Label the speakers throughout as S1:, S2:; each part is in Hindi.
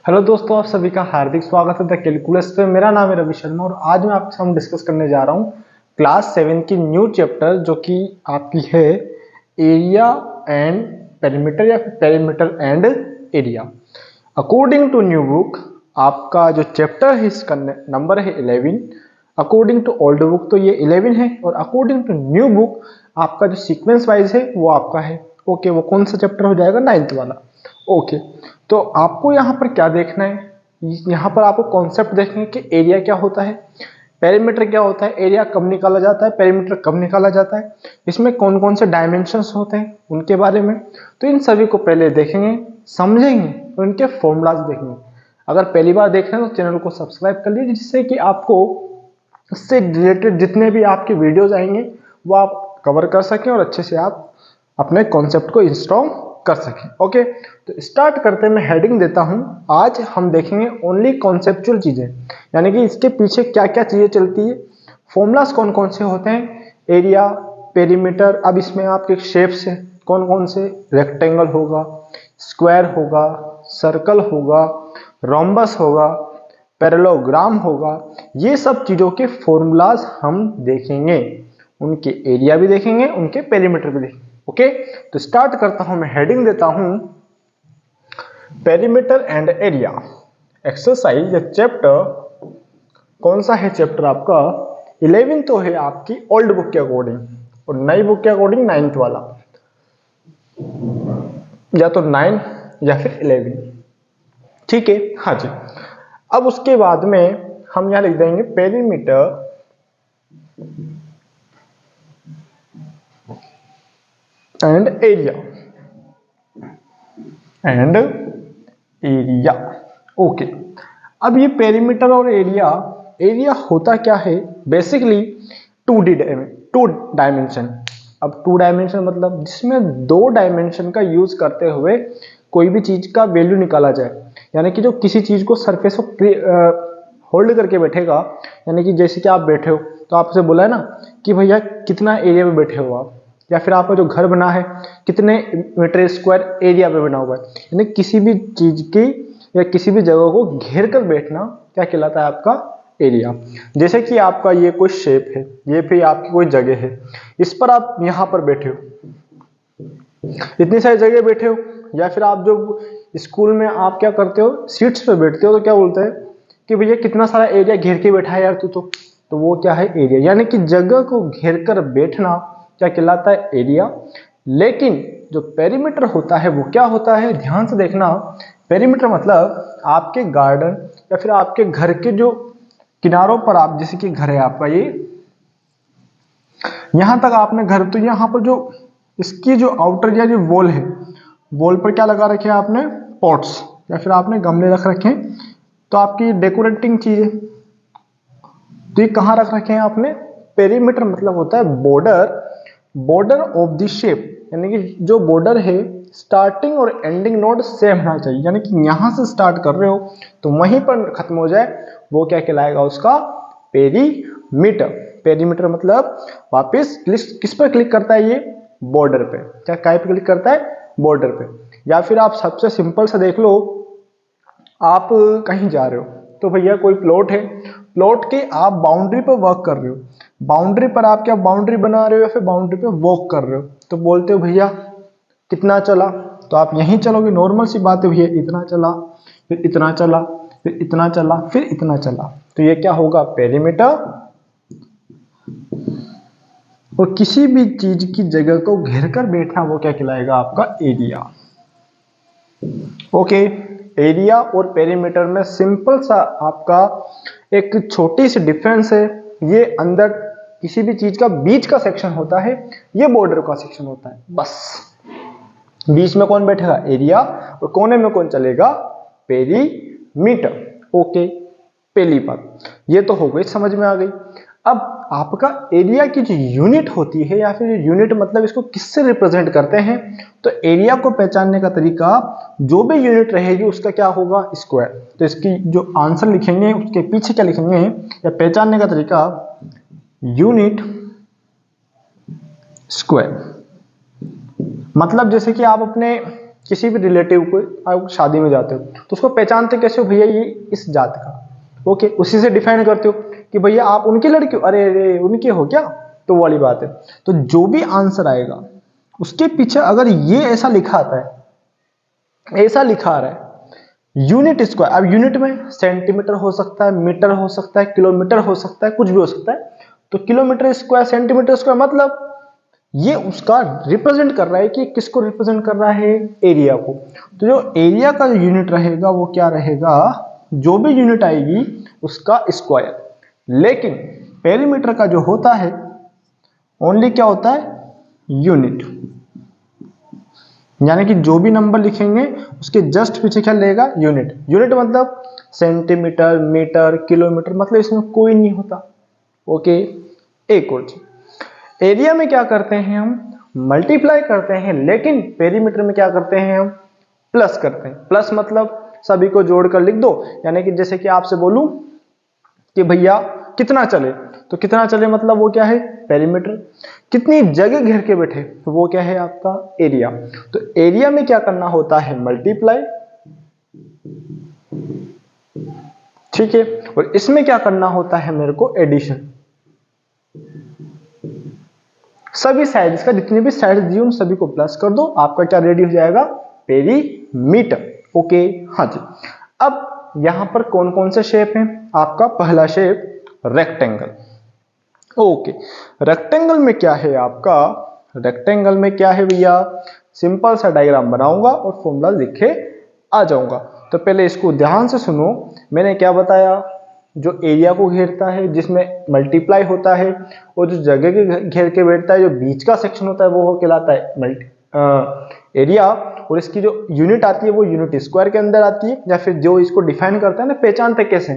S1: हेलो दोस्तों, आप सभी का हार्दिक स्वागत है द कैलकुलस पे। मेरा नाम है रवि शर्मा और आज मैं आपके सामने डिस्कस करने जा रहा हूँ क्लास 7 की न्यू चैप्टर जो कि आपकी है एरिया एंड पेरीमीटर या फिर perimeter and area. According to new book आपका जो चैप्टर है इसका नंबर है 11। अकॉर्डिंग टू ओल्ड बुक तो ये 11 है और अकॉर्डिंग टू न्यू बुक आपका जो सीक्वेंस वाइज है वो आपका है। ओके, वो कौन सा चैप्टर हो जाएगा? 9th वाला। ओके, तो आपको यहाँ पर क्या देखना है? यहाँ पर आपको कॉन्सेप्ट देखना है कि एरिया क्या होता है, पेरीमीटर क्या होता है, एरिया कब निकाला जाता है, पेरीमीटर कब निकाला जाता है, इसमें कौन कौन से डायमेंशंस होते हैं उनके बारे में। तो इन सभी को पहले देखेंगे, समझेंगे और इनके फॉर्मूलाज देखेंगे। अगर पहली बार देख रहे हैं तो चैनल को सब्सक्राइब कर लीजिए, जिससे कि आपको इससे रिलेटेड जितने भी आपके वीडियोज आएंगे वो आप कवर कर सकें और अच्छे से आप अपने कॉन्सेप्ट को इंस्टॉल कर सकें। ओके, तो स्टार्ट करते हैं। मैं हेडिंग देता हूं। आज हम देखेंगे ओनली कॉन्सेप्चुअल चीजें, यानी कि इसके पीछे क्या क्या चीजें चलती है, फॉर्मूलाज कौन कौन से होते हैं, एरिया, पेरीमीटर। अब इसमें आपके शेप्स हैं कौन कौन से, रेक्टेंगल होगा, स्क्वायर होगा, सर्कल होगा, रोम्बस होगा, पैरेललोग्राम होगा। ये सब चीजों के फॉर्मूलाज हम देखेंगे, उनके एरिया भी देखेंगे, उनके पेरीमीटर भी देखेंगे। ओके, तो स्टार्ट करता हूं। मैं हेडिंग देता हूं perimeter and area exercise. Chapter कौन सा है? चैप्टर आपका 11 तो है आपकी ओल्ड बुक के अकॉर्डिंग, और नई बुक के अकॉर्डिंग 9th वाला, या तो 9 या फिर 11। ठीक है, हाँ जी। अब उसके बाद में हम यहां लिख देंगे पेरीमीटर एंड एरिया ओके। अब ये पेरीमीटर और एरिया, एरिया होता क्या है? Basically 2 dimension. अब 2 डायमेंशन मतलब जिसमें 2 डायमेंशन का यूज करते हुए कोई भी चीज का वैल्यू निकाला जाए, यानी कि जो किसी चीज को सरफेस को होल्ड करके बैठेगा। यानी कि जैसे कि आप बैठे हो तो आपसे बोला है ना कि भैया कितना एरिया में बैठे हो आप, या फिर आपका जो घर बना है कितने मीटर स्क्वायर एरिया पे बना हुआ है। यानी किसी भी चीज की या किसी भी जगह को घेर कर बैठना क्या कहलाता है? आपका एरिया। जैसे कि आपका ये कोई शेप है, ये भी आपकी कोई जगह है, इस पर आप यहाँ पर बैठे हो, इतनी सारी जगह बैठे हो, या फिर आप जो स्कूल में आप क्या करते हो, सीट्स पे बैठते हो, तो क्या बोलते हैं कि भैया कितना सारा एरिया घेर के बैठा है यार तू। तो वो क्या है? एरिया। यानी कि जगह को घेर कर बैठना क्या कहलाता है? एरिया। लेकिन जो पेरीमीटर होता है वो क्या होता है? ध्यान से देखना। पेरीमीटर मतलब आपके गार्डन या फिर आपके घर के जो किनारों पर, आप जैसे कि घर है आपका, ये यहां तक आपने घर, तो यहां पर जो इसकी जो आउटर या जो वॉल है, वॉल पर क्या लगा रखे हैं आपने? पॉट्स या फिर आपने गमले रख रखे हैं, तो आपकी डेकोरेटिंग चीज है। तो ये कहाँ रख रखे हैं आपने? पेरीमीटर मतलब होता है border, border of the shape. यानी कि जो बॉर्डर है स्टार्टिंग और एंडिंग नोड सेम होना चाहिए, यानी कि यहां से स्टार्ट कर रहे हो तो वहीं पर खत्म हो जाए, वो क्या कहलाएगा? उसका पेरीमीटर। पेरीमीटर मतलब वापस किस पर क्लिक करता है? ये बॉर्डर पे। क्या काय पे क्लिक करता है? बॉर्डर पे। या फिर आप सबसे सिंपल सा देख लो, आप कहीं जा रहे हो तो भैया कोई प्लॉट है, प्लॉट के आप बाउंड्री पर वर्क कर रहे हो, बाउंड्री पर आप क्या बाउंड्री बना रहे हो या फिर बाउंड्री पे वॉक कर रहे हो, तो बोलते हो भैया कितना चला, तो आप यहीं चलोगे। नॉर्मल सी बात है भैया, इतना चला, फिर इतना चला, फिर इतना चला, फिर इतना चला, तो ये क्या होगा? पेरीमीटर। और किसी भी चीज की जगह को घेर कर बैठना वो क्या कहलाएगा? आपका एरिया। ओके, एरिया और पेरीमीटर में सिंपल सा आपका एक छोटी सी डिफरेंस है। ये अंदर किसी भी चीज का बीच का सेक्शन होता है, ये बॉर्डर का सेक्शन होता है, बस। बीच में कौन बैठेगा? एरिया। और कोने में कौन चलेगा? पेरीमीटर। ओके, पहली बात ये तो हो गई, समझ में आ गई। अब आपका एरिया की जो यूनिट होती है, या फिर यूनिट मतलब इसको किससे रिप्रेजेंट करते हैं, तो एरिया को पहचानने का तरीका, जो भी यूनिट रहेगी उसका क्या होगा? स्क्वायर। तो इसकी जो आंसर लिखेंगे उसके पीछे क्या लिखेंगे, या पहचानने का तरीका, यूनिट स्क्वायर। मतलब जैसे कि आप अपने किसी भी रिलेटिव को आप शादी में जाते हो तो उसको पहचानते कैसे हो, भैया ये इस जात का, ओके, उसी से डिफाइन करते हो कि भैया आप उनके लड़के हो, अरे अरे उनके हो क्या, तो वो वाली बात है। तो जो भी आंसर आएगा उसके पीछे अगर ये ऐसा लिखा आता है, ऐसा लिखा आ रहा है यूनिट स्क्वायर, अब यूनिट में सेंटीमीटर हो सकता है, मीटर हो सकता है, किलोमीटर हो सकता है, कुछ भी हो सकता है, तो किलोमीटर स्क्वायर, सेंटीमीटर स्क्वायर, मतलब ये उसका रिप्रेजेंट कर रहा है कि किसको रिप्रेजेंट कर रहा है, एरिया को। तो जो एरिया का जो यूनिट रहेगा वो क्या रहेगा, जो भी यूनिट आएगी उसका स्क्वायर। लेकिन पेरीमीटर का जो होता है ओनली क्या होता है, यूनिट, यानी कि जो भी नंबर लिखेंगे उसके जस्ट पीछे क्या लेगा, यूनिट। यूनिट मतलब सेंटीमीटर, मीटर, किलोमीटर, मतलब इसमें कोई नहीं होता, ओके। एक और चीज, एरिया में क्या करते हैं हम, मल्टीप्लाई करते हैं, लेकिन पेरीमीटर में क्या करते हैं हम, प्लस करते हैं। प्लस मतलब सभी को जोड़कर लिख दो, यानी कि जैसे कि आपसे बोलूं कि भैया कितना चले, तो कितना चले मतलब वो क्या है, पेरीमीटर। कितनी जगह घेर के बैठे तो वो क्या है आपका एरिया। तो एरिया में क्या करना होता है, मल्टीप्लाई, ठीक है, और इसमें क्या करना होता है मेरे को, एडिशन। सभी साइड्स का जितने भी साइड्स दी उन सभी को प्लस कर दो, आपका क्या रेडी हो जाएगा, पेरीमीटर, ओके। हाँ जी, अब यहां पर कौन कौन से शेप हैं, आपका पहला शेप रेक्टेंगल, ओके। रेक्टेंगल में क्या है आपका, रेक्टेंगल में क्या है भैया, सिंपल सा डायग्राम बनाऊंगा और फॉर्मूला लिखे आ जाऊंगा। तो पहले इसको ध्यान से सुनो, मैंने क्या बताया, जो एरिया को घेरता है जिसमें मल्टीप्लाई होता है, और जो जगह के घेर के बैठता है, जो बीच का सेक्शन होता है वो कहलाता है एरिया, और इसकी जो यूनिट आती है वो यूनिट स्क्वायर के अंदर आती है, या फिर जो इसको डिफाइन करता है ना, पहचानते कैसे,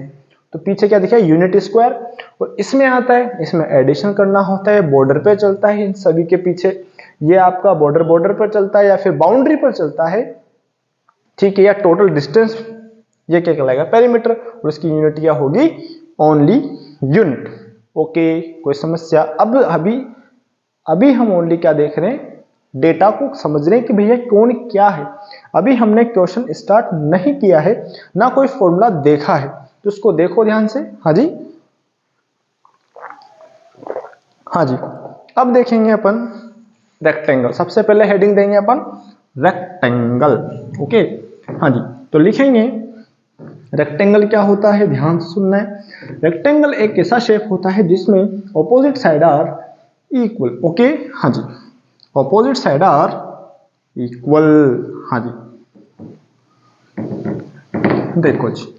S1: तो पीछे क्या दिखा, यूनिट स्क्वायर। और इसमें आता है, इसमें एडिशन करना होता है, बॉर्डर पे चलता है इन सभी के पीछे, ये आपका बॉर्डर पर चलता है या फिर बाउंड्री पर चलता है, ठीक है, या टोटल डिस्टेंस, ये क्या कहलाएगा, पेरीमीटर, और इसकी यूनिट क्या होगी, ओनली यूनिट, ओके। कोई समस्या, अब अभी हम ओनली क्या देख रहे हैं, डेटा को समझ रहे हैं कि भैया कौन क्या है। अभी हमने क्वेश्चन स्टार्ट नहीं किया है, ना कोई फॉर्मूला देखा है, तो उसको देखो ध्यान से। हाँ जी, हाँ जी, अब देखेंगे अपन रेक्टेंगल। सबसे पहले हेडिंग देंगे अपन रेक्टेंगल, ओके। हाँ जी, तो लिखेंगे रेक्टेंगल क्या होता है, ध्यान से सुनना है। रेक्टेंगल एक ऐसा शेप होता है जिसमें opposite side are equal, okay. हाँ जी, ऑपोजिट साइड आर इक्वल, हाँ जी। देखो जी,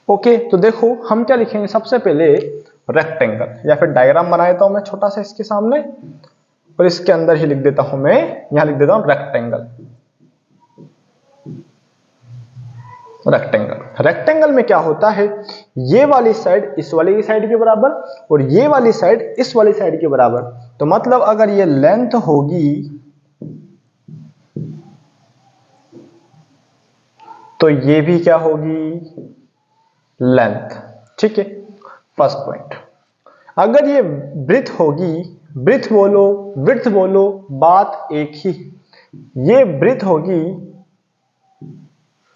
S1: ओके, तो देखो हम क्या लिखेंगे, सबसे पहले रेक्टेंगल, या फिर डायग्राम बना देता हूं मैं छोटा सा इसके सामने, और इसके अंदर ही लिख देता हूं मैं, यहां लिख देता हूं रेक्टेंगल। रेक्टेंगल, रेक्टेंगल में क्या होता है, ये वाली साइड इस वाली साइड के बराबर, और ये वाली साइड इस वाली साइड के बराबर। तो मतलब अगर ये लेंथ होगी तो ये भी क्या होगी, लेंथ, ठीक है, फर्स्ट पॉइंट। अगर ये ब्रीथ होगी, ब्रीथ बोलो विड्थ बोलो, बात एक ही, ये ब्रीथ होगी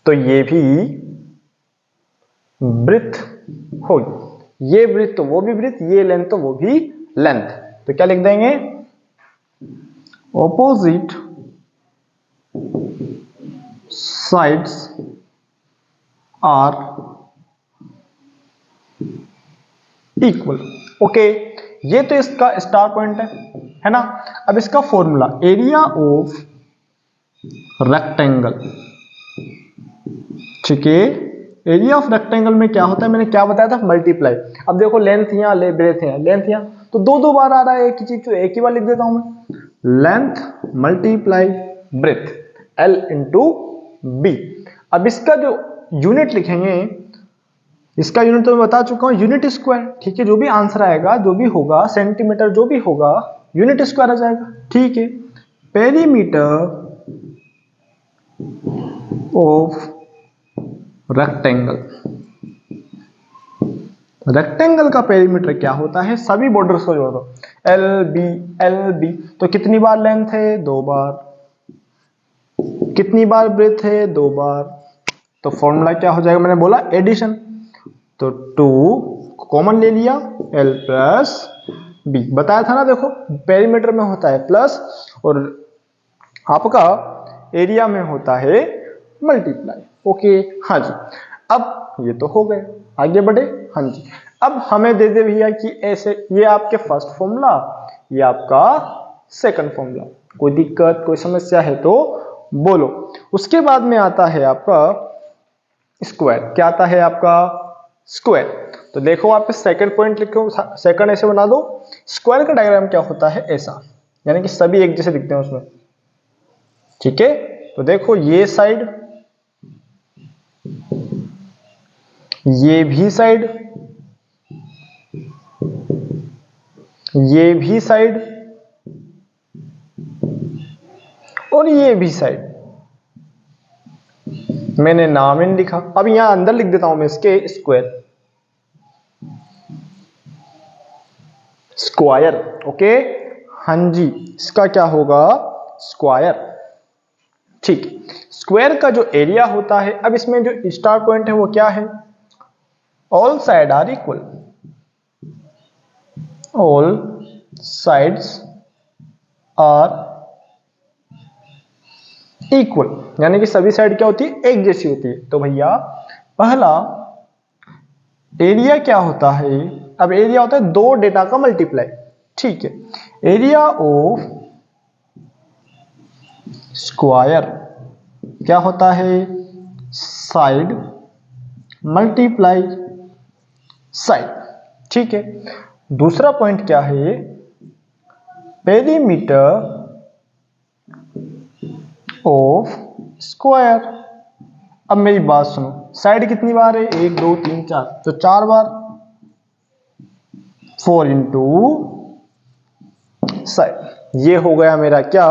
S1: तो ये भी ब्रीथ होगी, ये ब्रीथ तो वो भी ब्रीथ, ये लेंथ तो वो भी लेंथ। तो क्या लिख देंगे, opposite sides are equal, okay. ये तो इसका स्टार पॉइंट है ना। अब इसका फॉर्मूला, एरिया ऑफ रेक्टेंगल, ठीक है, एरिया ऑफ रेक्टेंगल में क्या होता है, मैंने क्या बताया था, मल्टीप्लाई। अब देखो लेंथ यहाँ, ले ब्रेथ यहाँ, लेंथ यहाँ, तो दो बार आ रहा है एक ही चीज, तो एक ही बार लिख देता हूं मैं, length multiply breadth, L into B. अब इसका जो यूनिट लिखेंगे, इसका यूनिट तो मैं बता चुका हूं, यूनिट स्क्वायर, ठीक है, जो भी आंसर आएगा, जो भी होगा, सेंटीमीटर जो भी होगा, यूनिट स्क्वायर आ जाएगा, ठीक है। पेरीमीटर ऑफ रेक्टेंगल, रेक्टेंगल का पेरीमीटर क्या होता है, सभी बॉर्डर्स को जोड़ दो, एल बी, तो कितनी बार लेंथ है, 2 बार, कितनी बार ब्रेथ है? 2 बार। तो फॉर्मूला क्या हो जाएगा? मैंने बोला एडिशन, तो 2 कॉमन ले लिया, L प्लस बी बताया था ना। देखो पेरीमीटर में होता है प्लस और आपका एरिया में होता है मल्टीप्लाई। ओके हाँ जी, अब ये तो हो गए, आगे बढ़े। हाँ जी, अब हमें दे दे भैया कि ऐसे ये आपके फर्स्ट फॉर्मूला, ये आपका सेकंड फॉर्मूला, कोई दिक्कत कोई समस्या है तो बोलो। उसके बाद में आता है आपका स्क्वायर। क्या आता है आपका? स्क्वायर। तो देखो आप सेकंड पॉइंट लिखो, सेकंड ऐसे बना दो। स्क्वायर का डायग्राम क्या होता है? ऐसा, यानी कि सभी एक जैसे दिखते हैं उसमें। ठीक है, तो देखो ये साइड, ये भी साइड, ये भी साइड और ये भी साइड। मैंने नाम ही नहीं लिखा, अब यहां अंदर लिख देता हूं मैं इसके स्क्वायर। स्क्वायर, ओके हाँ जी, इसका क्या होगा? स्क्वायर। ठीक, स्क्वायर का जो एरिया होता है, अब इसमें जो स्टार पॉइंट है वो क्या है? All side are equal, all sides are equal, यानी कि सभी साइड क्या होती है? एक जैसी होती है। तो भैया पहला एरिया क्या होता है? अब एरिया होता है दो डेटा का मल्टीप्लाई। ठीक है, एरिया ऑफ स्क्वायर क्या होता है? Side multiply side. ठीक है, दूसरा पॉइंट क्या है? Perimeter of square. अब मेरी बात सुनो, साइड कितनी बार है? 1 2 3 4, तो 4 बार, 4 इंटू साइड। ये हो गया मेरा क्या?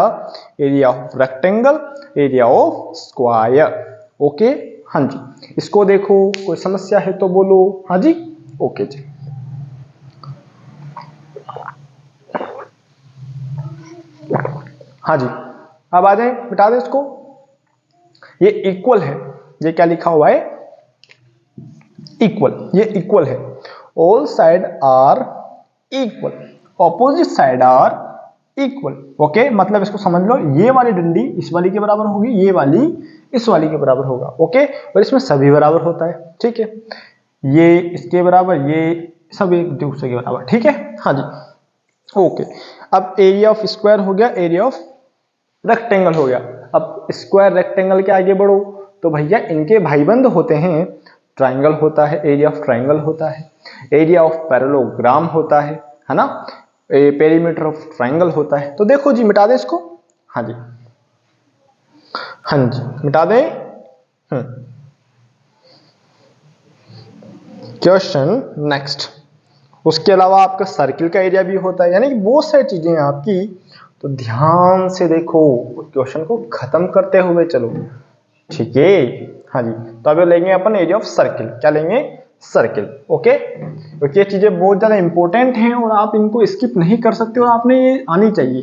S1: Area of rectangle, area of square. Okay हाँ जी, इसको देखो, कोई समस्या है तो बोलो। हाँ जी, ओके जी। हाँ जी, अब आ जाए, मिटा दें इसको। ये इक्वल है, ये क्या लिखा हुआ है? इक्वल, ये इक्वल है। All side are equal, opposite side are equal. Okay, मतलब इसको समझ लो, ये वाली डंडी इस वाली के बराबर होगी, ये वाली इस वाली के बराबर होगा। ओके, और इसमें सभी बराबर होता है। ठीक है, ये इसके बराबर, ये सब एक दूसरे के बराबर। ठीक है हाँ जी, ओके। अब एरिया ऑफ स्क्वायर हो गया, एरिया ऑफ रेक्टेंगल हो गया। अब स्क्वायर रेक्टेंगल के आगे बढ़ो तो भैया इनके भाईबंध होते हैं। ट्राइंगल होता है, एरिया ऑफ ट्राइंगल होता है, एरिया ऑफ पैरेललोग्राम होता है ना, पेरीमीटर ऑफ ट्राइंगल होता है। तो देखो जी, मिटा दें इसको। हाँ जी, हाँ जी मिटा दें। Question next. उसके अलावा आपका सर्किल का एरिया भी होता है, यानी कि बहुत सारी चीजें हैं आपकी। तो ध्यान से देखो, क्वेश्चन को खत्म करते हुए चलो। ठीक है हाँ जी, तो अभी लेंगे अपन एरिया ऑफ सर्किल। क्या लेंगे? सर्किल। ओके, क्योंकि ये चीजें बहुत ज्यादा इंपॉर्टेंट हैं और आप इनको स्किप नहीं कर सकते, और आपने ये आनी चाहिए,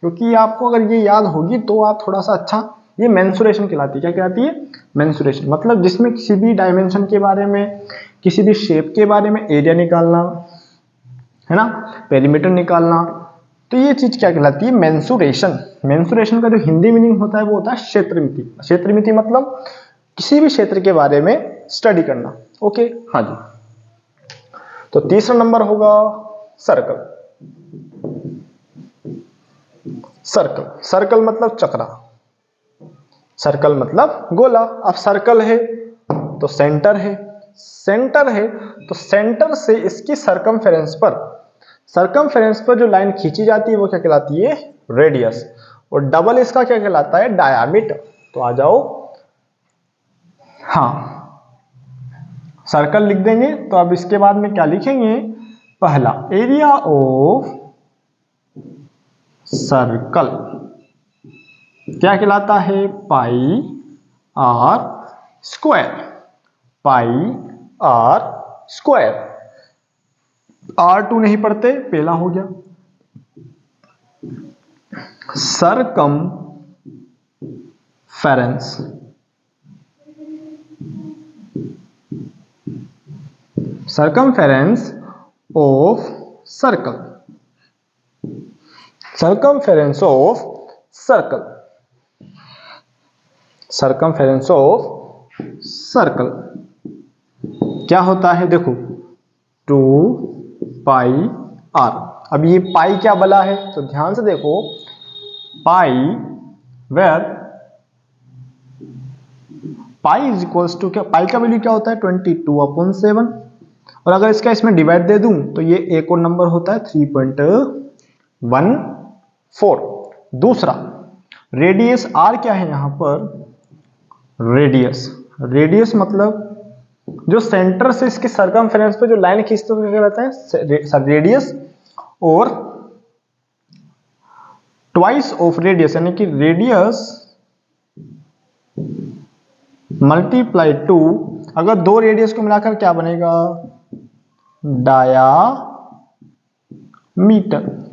S1: क्योंकि आपको अगर ये याद होगी तो आप थोड़ा सा अच्छा। ये मेंसुरेशन कहलाती है। क्या कहलाती है? मेंसुरेशन, मतलब जिसमें किसी भी डायमेंशन के बारे में, किसी भी शेप के बारे में एरिया निकालना है ना, पेरीमीटर निकालना। तो ये चीज क्या कहलाती है? मेंसुरेशन। मेंसुरेशन का जो हिंदी मीनिंग होता है वो होता है क्षेत्रमिति। क्षेत्रमिति मतलब किसी भी क्षेत्र के बारे में स्टडी करना। ओके हाँ जी, तो तीसरा नंबर होगा सर्कल। सर्कल, सर्कल मतलब चक्रा, सर्कल मतलब गोला। अब सर्कल है तो सेंटर है, सेंटर है तो सेंटर से इसकी सरकमफेरेंस पर, सरकमफेरेंस पर जो लाइन खींची जाती है वो क्या कहलाती है? रेडियस। और डबल इसका क्या कहलाता है? डायामीटर। तो आ जाओ, हाँ सर्कल लिख देंगे। तो अब इसके बाद में क्या लिखेंगे? पहला एरिया ऑफ सर्कल क्या कहलाता है? Pi r square, pi r square. R2 नहीं पढ़ते, पहला हो गया। सरकम फेरेंस। circumference of circle, circumference of circle, circumference of circle क्या होता है देखो 2 पाई आर। अब ये पाई क्या बला है तो ध्यान से देखो pi where pi is equals to क्या पाई का वैल्यू क्या होता है 22/7 और अगर इसका इसमें डिवाइड दे दूं तो ये एक और नंबर होता है 3.14। दूसरा रेडियस आर क्या है यहां पर रेडियस, रेडियस मतलब जो सेंटर से इसके सर्कमफेरेंस पे जो लाइन खींचते हैं क्या कहलाता है रेडियस और ट्वाइस ऑफ रेडियस यानी कि रेडियस मल्टीप्लाई टू अगर दो रेडियस को मिलाकर क्या बनेगा डायामीटर।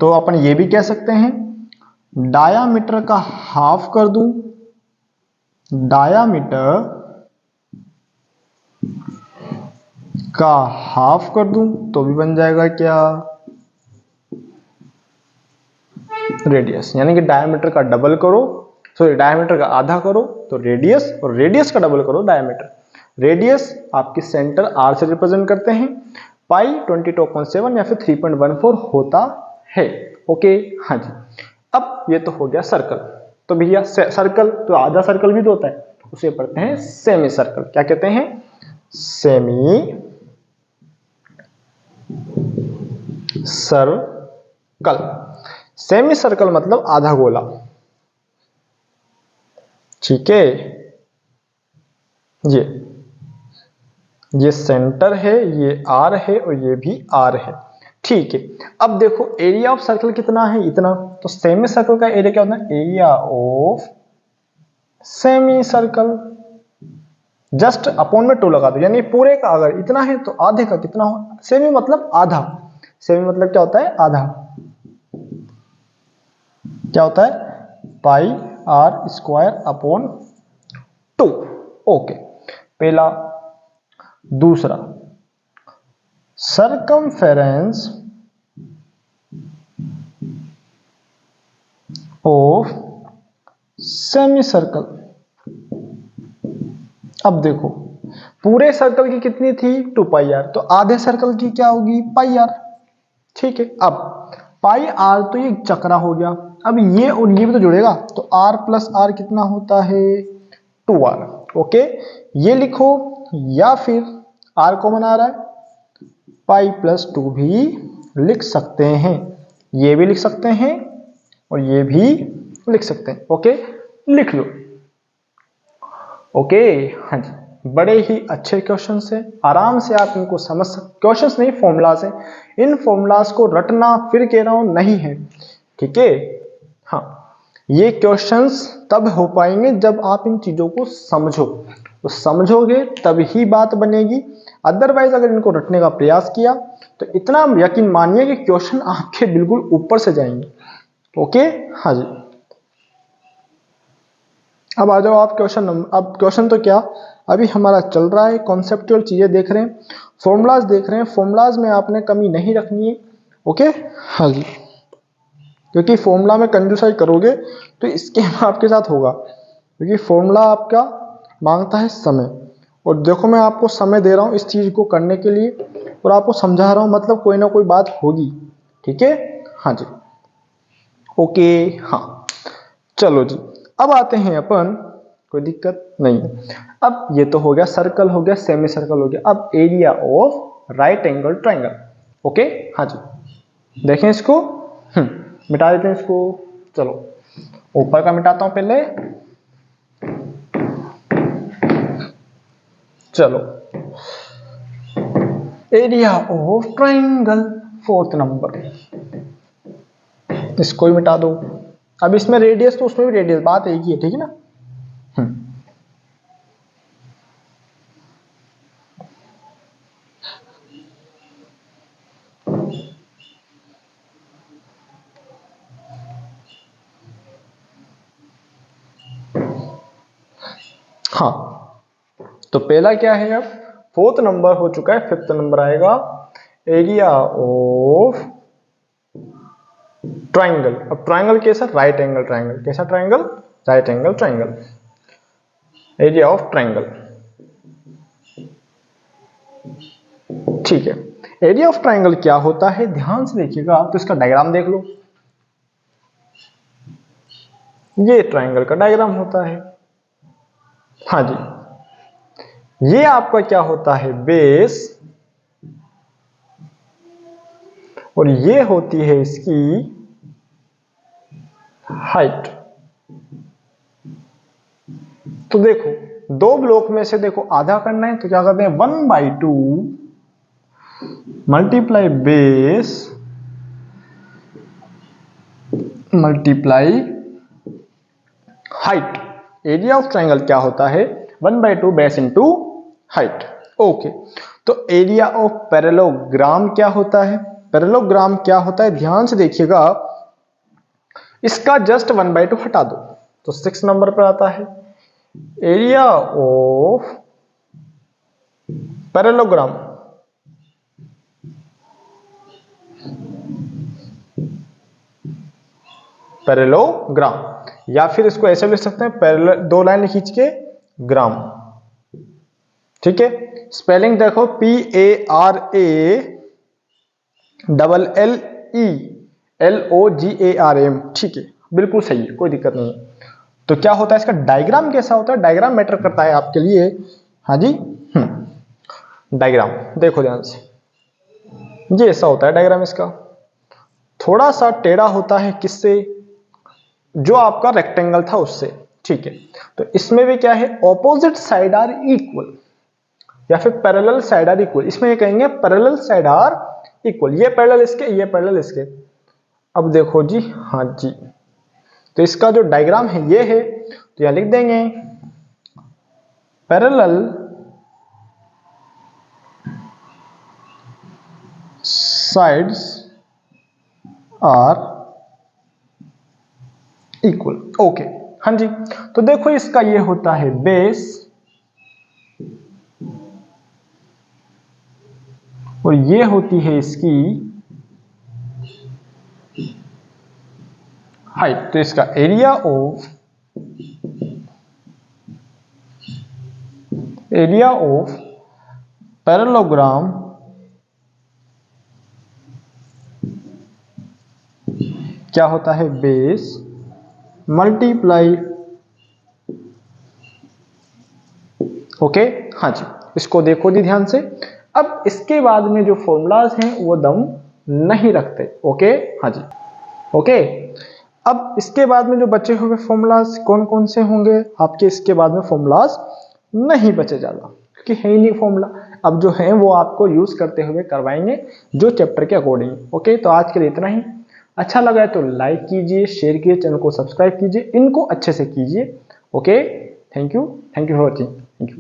S1: तो अपन ये भी कह सकते हैं डायामीटर का हाफ कर दूं डायामीटर का हाफ कर दूं तो भी बन जाएगा क्या रेडियस। यानी कि डायमीटर का डबल करो सॉरी डायमीटर का आधा करो तो रेडियस और रेडियस का डबल करो डायमीटर। रेडियस आपके सेंटर आर से रिप्रेजेंट करते हैं पाई 22.7 या फिर 3.14 होता है। ओके हाँ जी। अब ये तो हो गया सर्कल। तो भैया सर्कल तो आधा सर्कल भी तो होता है उसे पढ़ते हैं सेमी सर्कल। क्या कहते हैं सेमी सर्कल। सेमी सर्कल मतलब आधा गोला। ठीक है ये सेंटर है ये आर है और ये भी आर है। ठीक है अब देखो एरिया ऑफ सर्कल कितना है इतना तो सेमी सर्कल का एरिया क्या होता है area of semi circle just upon में 2 लगा दो यानी पूरे का अगर इतना है तो आधे का कितना हो सेमी मतलब आधा। सेमी मतलब क्या होता है आधा। क्या होता है pi r square upon 2। Okay पहला। दूसरा सर्कमफेरेंस ऑफ सेमी सर्कल। अब देखो पूरे सर्कल की कितनी थी 2 पाई आर तो आधे सर्कल की क्या होगी पाई आर। ठीक है अब पाई आर तो ये चक्रा हो गया। अब ये और ये भी तो जुड़ेगा तो आर प्लस आर कितना होता है 2r। ओके ये लिखो या फिर आर कॉमन आ रहा है पाई प्लस 2 भी लिख सकते हैं ये भी लिख सकते हैं और ये भी लिख सकते हैं। ओके लिख लो। ओके हाँ जी बड़े ही अच्छे क्वेश्चंस हैं आराम से आप इनको समझ सकते क्वेश्चंस नहीं फॉर्मूलाज हैं। इन फॉर्मूलाज को रटना फिर कह रहा हूं नहीं है। ठीक है हाँ ये क्वेश्चंस तब हो पाएंगे जब आप इन चीजों को समझो तो समझोगे तभी बात बनेगी। अदरवाइज अगर इनको रटने का प्रयास किया तो इतना यकीन मानिए कि क्वेश्चन आपके बिल्कुल ऊपर से जाएंगे। ओके हाँ जी अब आ जाओ आप क्वेश्चन नंबर। अब क्वेश्चन तो क्या अभी हमारा चल रहा है कॉन्सेप्चुअल चीजें देख रहे हैं फॉर्मूलाज देख रहे हैं। फॉर्मूलाज में आपने कमी नहीं रखनी है। ओके हाँ जी क्योंकि फॉर्मूला में कंजूसाई करोगे तो स्कैम आपके साथ होगा क्योंकि फॉर्मूला आपका मांगता है समय और देखो मैं आपको समय दे रहा हूँ इस चीज को करने के लिए और आपको समझा रहा हूँ मतलब कोई ना कोई बात होगी। ठीक है हाँ जी ओके हाँ चलो जी अब आते हैं अपन कोई दिक्कत नहीं है। अब ये तो हो गया सर्कल हो गया सेमी सर्कल हो गया। अब area of right angle triangle. Okay हाँ जी देखें इसको मिटा देते हैं इसको। चलो ऊपर का मिटाता हूं पहले। चलो area of triangle 4th number इसको ही मिटा दो। अब इसमें रेडियस तो उसमें भी रेडियस बात एक ही है। ठीक है ना हाँ, तो पहला क्या है, अब फोर्थ नंबर हो चुका है, फिफ्थ नंबर आएगा एरिया ऑफ ट्राइंगल। अब ट्राइंगल कैसा, राइट एंगल ट्राइंगल, कैसा triangle, right angle triangle, area of triangle. ठीक है, एरिया ऑफ ट्राइंगल क्या होता है, ध्यान से देखिएगा, तो इसका डायग्राम देख लो, ये ट्राइंगल का डायग्राम होता है। हाँ जी, ये आपका क्या होता है, बेस, और ये होती है इसकी हाइट। तो देखो, दो ब्लॉक में से देखो आधा करना है, तो क्या करते हैं, 1/2 multiply base multiply height. Area of triangle क्या होता है, 1/2 बेस इंटू हाइट। ओके, तो एरिया ऑफ पैरेललोग्राम क्या होता है, पैरेललोग्राम क्या होता है, ध्यान से देखिएगा, इसका जस्ट 1/2 हटा दो, तो 6 नंबर पर आता है। एरिया ऑफ पैरेललोग्राम, पैरेललोग्राम, या फिर इसको ऐसे लिख सकते हैं, पैरेलल, दो लाइन खींच के ग्राम। ठीक है, स्पेलिंग देखो, PARALLELOGARM, ठीक है, बिल्कुल सही है, कोई दिक्कत नहीं है। तो क्या होता है, इसका डायग्राम कैसा होता है, डायग्राम मैटर करता है आपके लिए। हाँ जी, डायग्राम देखो ध्यान से, ये ऐसा होता है डायग्राम इसका, थोड़ा सा टेढ़ा होता है, किससे, जो आपका रेक्टेंगल था उससे। ठीक है, तो इसमें भी क्या है, ऑपोजिट साइड आर इक्वल, या फिर पैरेलल साइड आर इक्वल, इसमें ये कहेंगे पैरेलल साइड आर इक्वल, ये पैरेलल इसके, ये पैरेलल इसके। अब देखो जी, हाँ जी, तो इसका जो डायग्राम है ये है, तो यहां लिख देंगे parallel sides are equal. Okay, हाँ जी, तो देखो इसका ये होता है बेस, और ये होती है इसकी हाइट। तो इसका एरिया ऑफ पैरेललोग्राम क्या होता है, बेस मल्टीप्लाई, ओके, हाँ जी, इसको देखो जी ध्यान से। अब इसके बाद में जो फॉर्मूलाज हैं वो दम नहीं रखते। ओके, हाँ जी, ओके, अब इसके बाद में जो बचे हुए फॉर्मूलाज कौन कौन से होंगे आपके, इसके बाद में फॉर्मूलाज नहीं बचे ज्यादा, क्योंकि है ही नहीं फॉर्मूला। अब जो है वो आपको यूज करते हुए करवाएंगे, जो चैप्टर के अकॉर्डिंग। ओके, तो आज के लिए इतना ही। अच्छा लगा है तो लाइक कीजिए, शेयर कीजिए, चैनल को सब्सक्राइब कीजिए, इनको अच्छे से कीजिए। Okay, thank you for watching, thank you.